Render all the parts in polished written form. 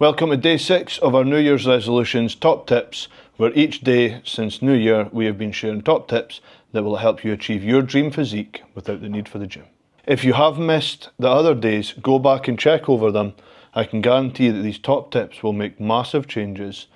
Welcome to day 6 of our New Year's resolutions top tips, where each day since New Year we have been sharing top tips that will help you achieve your dream physique without the need for the gym. If you have missed the other days, go back and check over them. I can guarantee that these top tips will make massive changes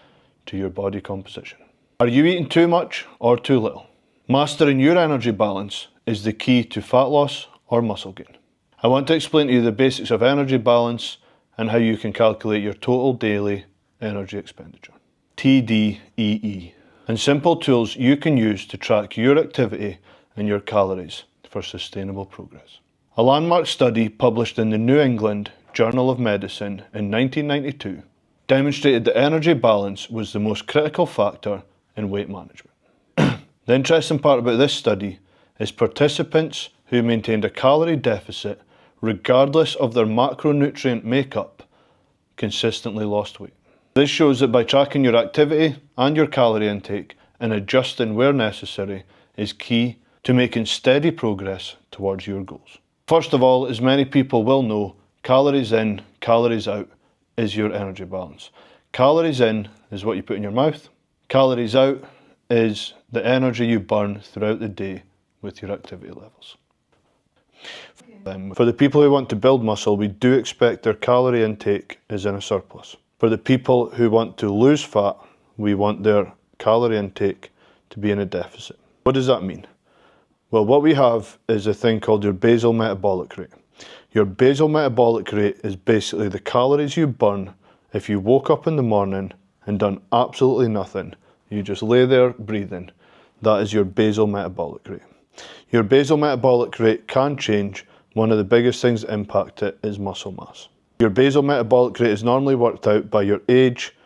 to your body composition. Are you eating too much or too little? Mastering your energy balance is the key to fat loss or muscle gain. I want to explain to you the basics of energy balance and how you can calculate your total daily energy expenditure, TDEE, and simple tools you can use to track your activity and your calories for sustainable progress. A landmark study published in the New England Journal of Medicine in 1992 demonstrated that energy balance was the most critical factor in weight management. The interesting part about this study is participants who maintained a calorie deficit regardless of their macronutrient makeup consistently lost weight. This shows that by tracking your activity and your calorie intake and adjusting where necessary is key to making steady progress towards your goals. First of all, as many people will know, calories in, calories out is your energy balance. Calories in is what you put in your mouth. Calories out is the energy you burn throughout the day with your activity levels. For the people who want to build muscle, we do expect their calorie intake is in a surplus. For the people who want to lose fat, we want their calorie intake to be in a deficit. What does that mean? Well, what we have is a thing called your basal metabolic rate. Your basal metabolic rate is basically the calories you burn if you woke up in the morning and done absolutely nothing. You just lay there breathing. That is your basal metabolic rate. Your basal metabolic rate can change. One of the biggest things that impact it is muscle mass. Your basal metabolic rate is normally worked out by your age,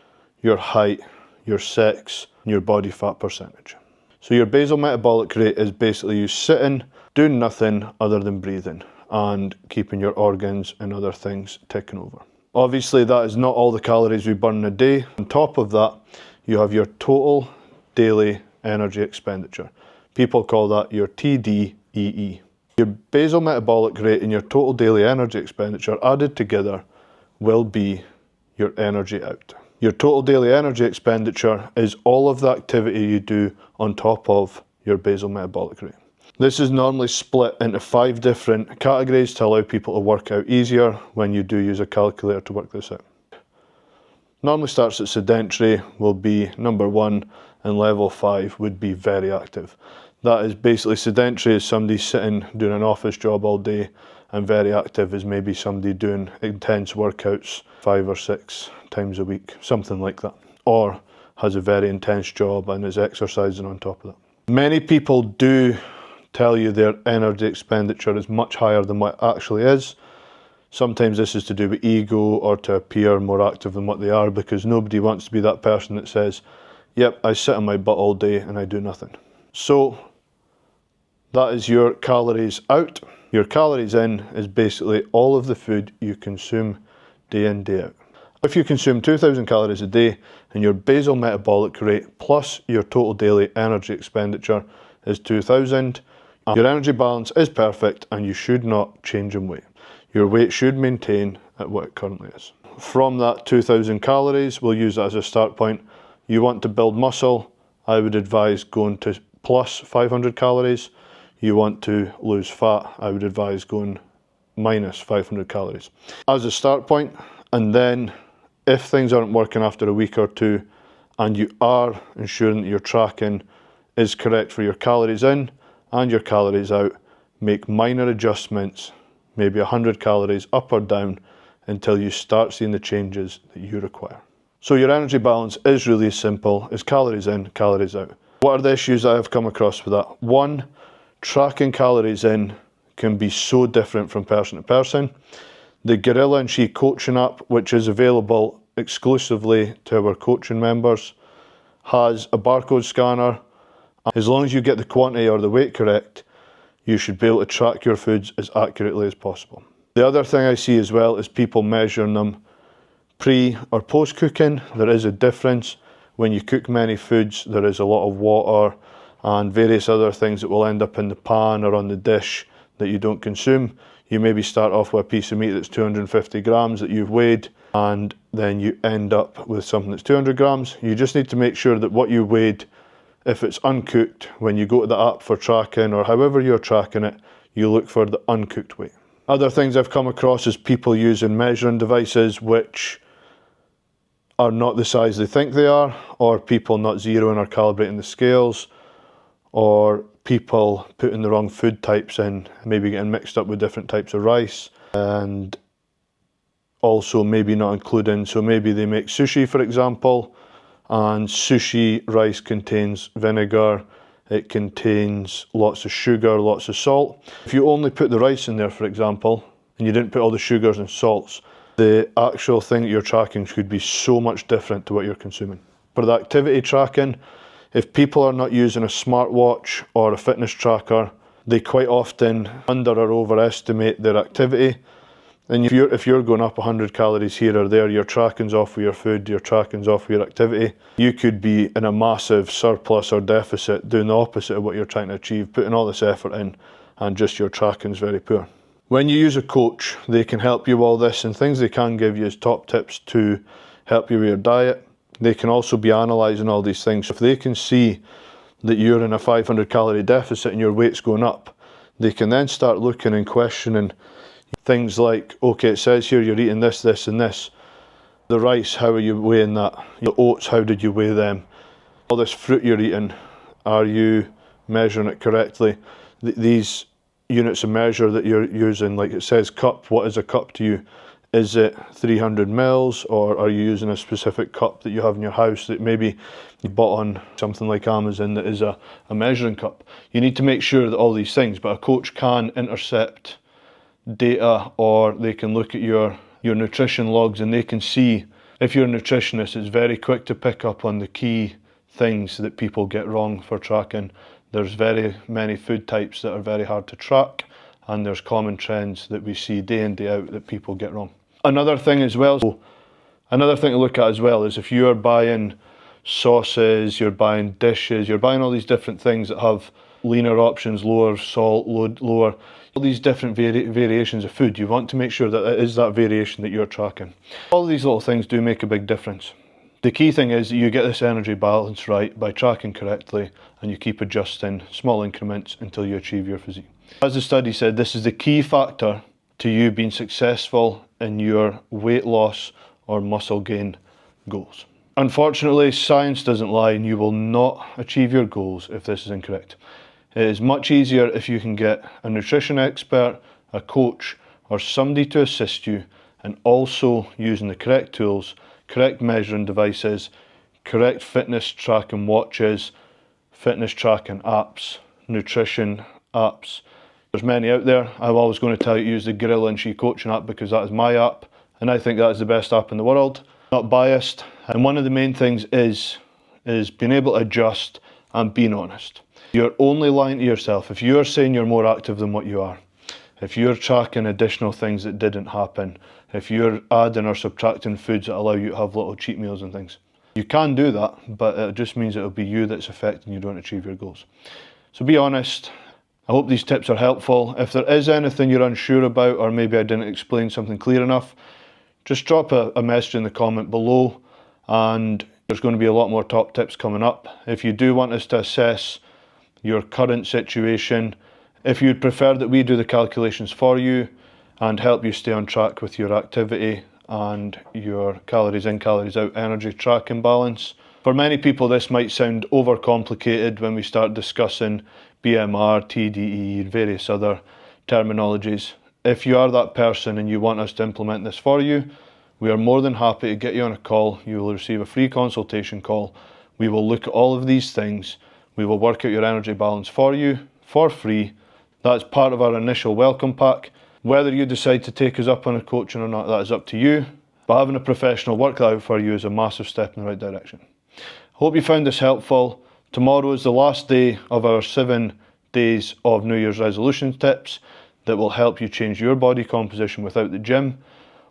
your height, your sex, and your body fat percentage. So your basal metabolic rate is basically you sitting, doing nothing other than breathing and keeping your organs and other things ticking over. Obviously, that is not all the calories we burn in a day. On top of that, you have your total daily energy expenditure. People call that your TDEE. Your basal metabolic rate and your total daily energy expenditure added together will be your energy out. Your total daily energy expenditure is all of the activity you do on top of your basal metabolic rate. This is normally split into 5 different categories to allow people to work out easier when you do use a calculator to work this out. Normally starts at sedentary, will be number 1, and level 5 would be very active. That is basically sedentary is somebody sitting doing an office job all day, and very active is maybe somebody doing intense workouts 5 or 6 times a week, something like that. Or has a very intense job and is exercising on top of that. Many people do tell you their energy expenditure is much higher than what it actually is. Sometimes this is to do with ego or to appear more active than what they are, because nobody wants to be that person that says, yep, I sit on my butt all day and I do nothing. So that is your calories out. Your calories in is basically all of the food you consume day in, day out. If you consume 2,000 calories a day and your basal metabolic rate plus your total daily energy expenditure is 2,000, your energy balance is perfect and you should not change in weight. Your weight should maintain at what it currently is. From that 2,000 calories, we'll use that as a start point. You want to build muscle, I would advise going to plus 500 calories. You want to lose fat, I would advise going minus 500 calories as a start point. And then if things aren't working after a week or 2 and you are ensuring that your tracking is correct for your calories in and your calories out, make minor adjustments, maybe 100 calories up or down, until you start seeing the changes that you require. So your energy balance is really simple. It's calories in, calories out. What are the issues I have come across with that? 1, tracking calories in can be so different from person to person. The Gorilla and She coaching app, which is available exclusively to our coaching members, has a barcode scanner. As long as you get the quantity or the weight correct, you should be able to track your foods as accurately as possible. The other thing I see as well is people measuring them pre or post cooking. There is a difference. When you cook many foods, there is a lot of water and various other things that will end up in the pan or on the dish that you don't consume. You maybe start off with a piece of meat that's 250 grams that you've weighed, and then you end up with something that's 200 grams. You just need to make sure that what you weighed, if it's uncooked, when you go to the app for tracking or however you're tracking it, you look for the uncooked weight. Other things I've come across is people using measuring devices which are not the size they think they are, or people not zeroing or calibrating the scales, or people putting the wrong food types in, maybe getting mixed up with different types of rice, and also maybe not including, so maybe they make sushi, for example, and sushi rice contains vinegar, it contains lots of sugar, lots of salt. If you only put the rice in there, for example, and you didn't put all the sugars and salts, the actual thing that you're tracking could be so much different to what you're consuming. For the activity tracking, if people are not using a smartwatch or a fitness tracker, they quite often under or overestimate their activity. And if you're going up 100 calories here or there, your tracking's off with your food, your tracking's off with your activity. You could be in a massive surplus or deficit, doing the opposite of what you're trying to achieve, putting all this effort in, and just your tracking's very poor. When you use a coach, they can help you with all this, and things they can give you as top tips to help you with your diet. They can also be analysing all these things. If they can see that you're in a 500 calorie deficit and your weight's going up, they can then start looking and questioning things like, okay, it says here you're eating this, this and this. The rice, how are you weighing that? The oats, how did you weigh them? All this fruit you're eating, are you measuring it correctly? These units of measure that you're using, like it says cup, what is a cup to you? Is it 300 mils, or are you using a specific cup that you have in your house that maybe you bought on something like Amazon that is a measuring cup? You need to make sure that all these things, but a coach can intercept data, or they can look at your nutrition logs, and they can see, if you're a nutritionist, it's very quick to pick up on the key things that people get wrong for tracking. There's very many food types that are very hard to track, and there's common trends that we see day in, day out that people get wrong. Another thing to look at as well is if you're buying sauces, you're buying dishes, you're buying all these different things that have leaner options, lower salt load, lower, all these different variations of food, you want to make sure that it is that variation that you're tracking. All these little things do make a big difference. The key thing is that you get this energy balance right by tracking correctly, and you keep adjusting small increments until you achieve your physique. As the study said, this is the key factor to you being successful in your weight loss or muscle gain goals. Unfortunately, science doesn't lie, and you will not achieve your goals if this is incorrect. It is much easier if you can get a nutrition expert, a coach, or somebody to assist you, and also using the correct tools, correct measuring devices, correct fitness tracking watches, fitness tracking apps, nutrition apps. There's many out there. I'm always going to tell you to use the Gorilla and She Coaching app because that is my app, and I think that is the best app in the world. Not biased. And one of the main things is being able to adjust and being honest. You're only lying to yourself if you're saying you're more active than what you are. If you're tracking additional things that didn't happen, if you're adding or subtracting foods that allow you to have little cheat meals and things. You can do that, but it just means it'll be you that's affecting you don't achieve your goals. So be honest. I hope these tips are helpful. If there is anything you're unsure about, or maybe I didn't explain something clear enough, just drop a message in the comment below, and there's going to be a lot more top tips coming up. If you do want us to assess your current situation, if you'd prefer that we do the calculations for you and help you stay on track with your activity and your calories in, calories out energy tracking balance. For many people this might sound overcomplicated when we start discussing BMR, TDE and various other terminologies. If you are that person and you want us to implement this for you, we are more than happy to get you on a call. You will receive a free consultation call. We will look at all of these things. We will work out your energy balance for you for free. That's part of our initial welcome pack. Whether you decide to take us up on a coaching or not, that is up to you. But having a professional work that out for you is a massive step in the right direction. Hope you found this helpful. Tomorrow is the last day of our 7 days of New Year's resolution tips that will help you change your body composition without the gym.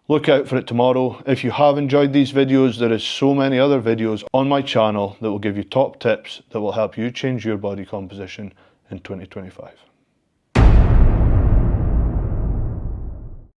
Look out for it tomorrow. If you have enjoyed these videos, there is so many other videos on my channel that will give you top tips that will help you change your body composition in 2025.